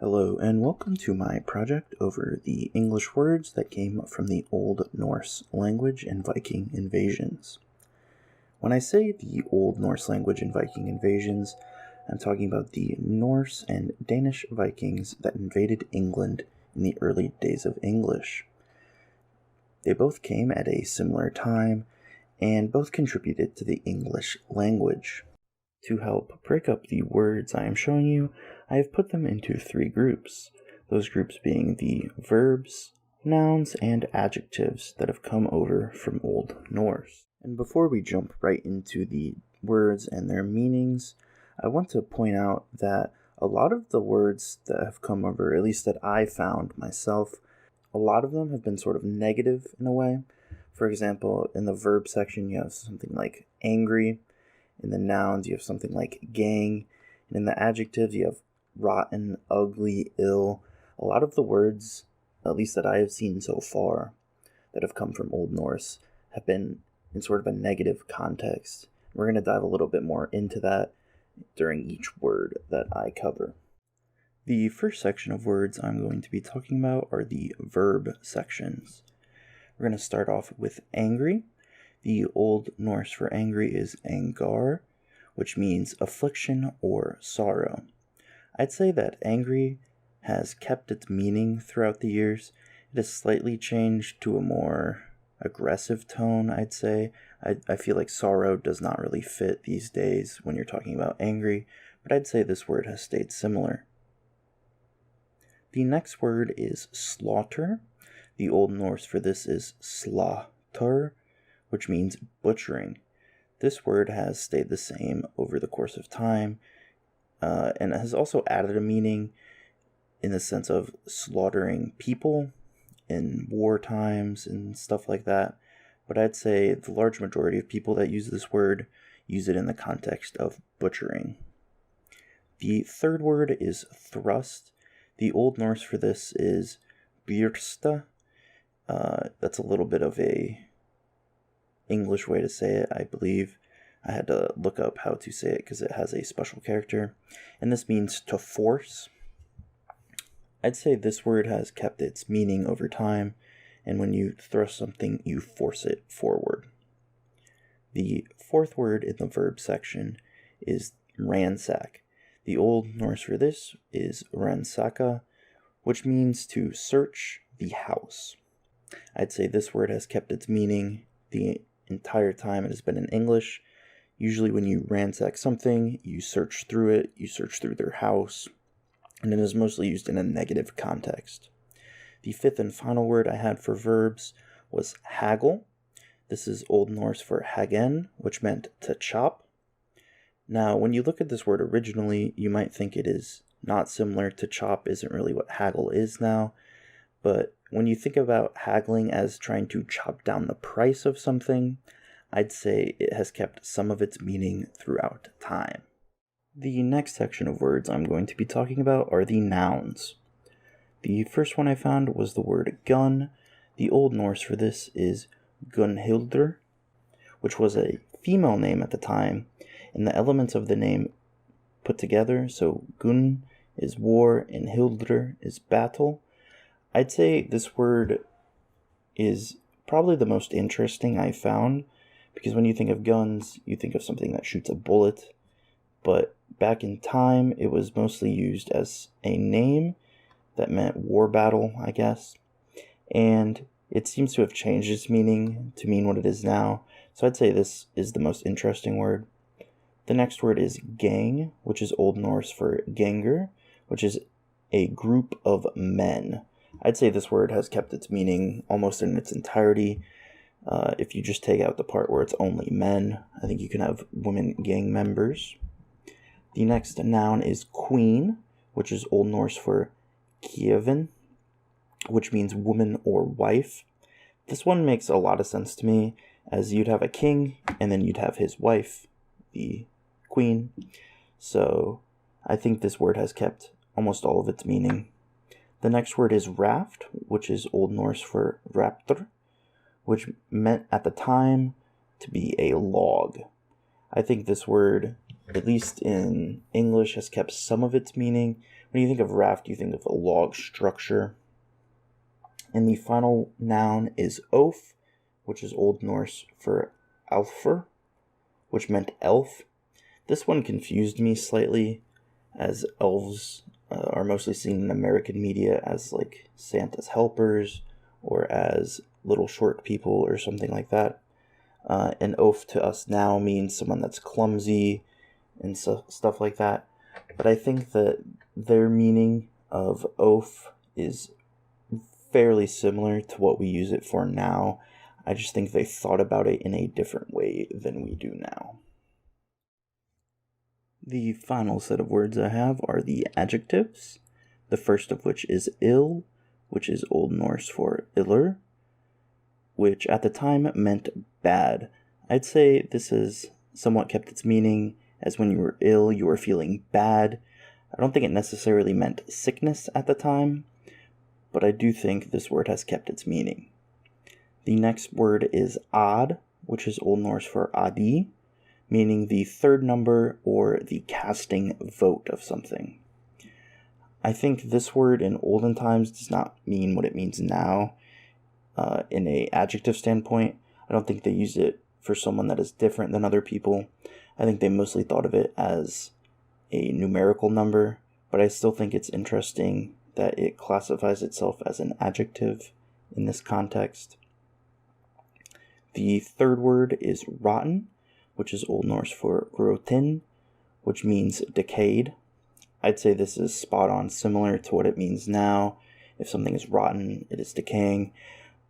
Hello, and welcome to my project over the English words that came from the Old Norse language and Viking invasions. When I say the Old Norse language and Viking invasions, I'm talking about the Norse and Danish Vikings that invaded England in the early days of English. They both came at a similar time, and both contributed to the English language. To help break up the words I am showing you, I have put them into three groups, those groups being the verbs, nouns, and adjectives that have come over from Old Norse. And before we jump right into the words and their meanings, I want to point out that a lot of the words that have come over, at least that I found myself, a lot of them have been sort of negative in a way. For example, in the verb section, you have something like angry. In the nouns, you have something like gang. And in the adjectives, you have rotten, ugly, ill. A lot of the words, at least that I have seen so far, that have come from Old Norse, have been in sort of a negative context. We're going to dive a little bit more into that during each word that I cover. The first section of words I'm going to be talking about are the verb sections. We're going to start off with angry. The Old Norse for angry is angar, which means affliction or sorrow. I'd say that angry has kept its meaning throughout the years. It has slightly changed to a more aggressive tone, I'd say. I feel like sorrow does not really fit these days when you're talking about angry, but I'd say this word has stayed similar. The next word is slaughter. The Old Norse for this is slaughter, which means butchering. This word has stayed the same over the course of time, and has also added a meaning in the sense of slaughtering people in war times and stuff like that. But I'd say the large majority of people that use this word use it in the context of butchering. The third word is thrust. The Old Norse for this is byrsta. That's a little bit of a English way to say it, I believe. I had to look up how to say it because it has a special character, and this means to force. I'd say this word has kept its meaning over time, and when you thrust something, you force it forward. The fourth word in the verb section is ransack. The Old Norse for this is ransaka, which means to search the house. I'd say this word has kept its meaning the entire time it has been in English. Usually when you ransack something, you search through it, you search through their house, and it is mostly used in a negative context. The fifth and final word I had for verbs was haggle. This is Old Norse for hagen, which meant to chop. Now, when you look at this word originally, you might think it is not similar to chop, isn't really what haggle is now, but when you think about haggling as trying to chop down the price of something, I'd say it has kept some of its meaning throughout time. The next section of words I'm going to be talking about are the nouns. The first one I found was the word gun. The Old Norse for this is Gunhildr, which was a female name at the time, and the elements of the name put together, so Gun is war and Hildr is battle. I'd say this word is probably the most interesting I found, because when you think of guns, you think of something that shoots a bullet, but back in time, it was mostly used as a name that meant war battle, I guess, and it seems to have changed its meaning to mean what it is now, so I'd say this is the most interesting word. The next word is gang, which is Old Norse for ganger, which is a group of men. I'd say this word has kept its meaning almost in its entirety. If you just take out the part where it's only men, I think you can have women gang members. The next noun is queen, which is Old Norse for kieven, which means woman or wife. This one makes a lot of sense to me, as you'd have a king, and then you'd have his wife, the queen. So I think this word has kept almost all of its meaning. The next word is raft, which is Old Norse for raptor, which meant at the time to be a log. I think this word, at least in English, has kept some of its meaning. When you think of raft, you think of a log structure. And the final noun is oaf, which is Old Norse for alfr, which meant elf. This one confused me slightly, as elves are mostly seen in American media as like Santa's helpers or as little short people or something like that. And oaf to us now means someone that's clumsy and stuff like that. But I think that their meaning of oaf is fairly similar to what we use it for now. I just think they thought about it in a different way than we do now. The final set of words I have are the adjectives, the first of which is ill, which is Old Norse for iller, which at the time meant bad. I'd say this has somewhat kept its meaning, as when you were ill, you were feeling bad. I don't think it necessarily meant sickness at the time, but I do think this word has kept its meaning. The next word is odd, which is Old Norse for adi, meaning the third number or the casting vote of something. I think this word in olden times does not mean what it means now. In an adjective standpoint, I don't think they use it for someone that is different than other people. I think they mostly thought of it as a numerical number, but I still think it's interesting that it classifies itself as an adjective in this context. The third word is rotten, which is Old Norse for grotin, which means decayed. I'd say this is spot on similar to what it means now. If something is rotten, it is decaying.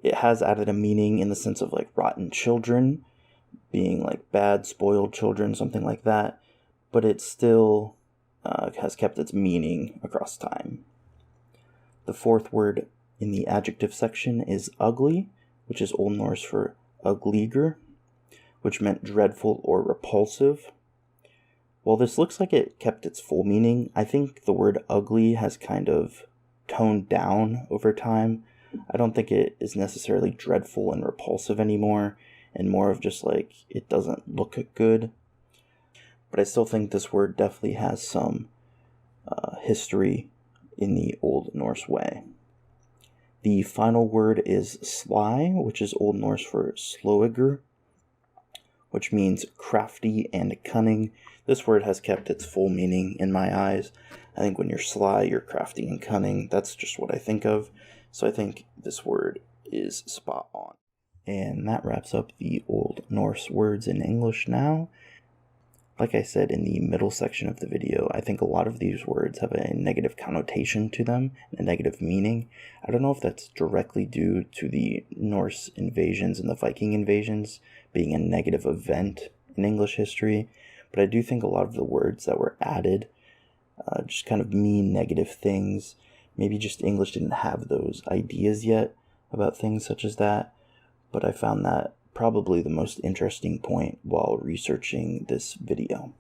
It has added a meaning in the sense of like rotten children, being like bad, spoiled children, something like that, but it still has kept its meaning across time. The fourth word in the adjective section is ugly, which is Old Norse for ugliger, which meant dreadful or repulsive. While this looks like it kept its full meaning, I think the word ugly has kind of toned down over time. I don't think it is necessarily dreadful and repulsive anymore, and more of just like, it doesn't look good. But I still think this word definitely has some history in the Old Norse way. The final word is sly, which is Old Norse for sloiger, which means crafty and cunning. This word has kept its full meaning in my eyes. I think when you're sly, you're crafty and cunning. That's just what I think of. So I think this word is spot on. And that wraps up the Old Norse words in English now. Like I said in the middle section of the video, I think a lot of these words have a negative connotation to them, a negative meaning. I don't know if that's directly due to the Norse invasions and the Viking invasions being a negative event in English history, but I do think a lot of the words that were added just kind of mean negative things. Maybe just English didn't have those ideas yet about things such as that, but I found that probably the most interesting point while researching this video.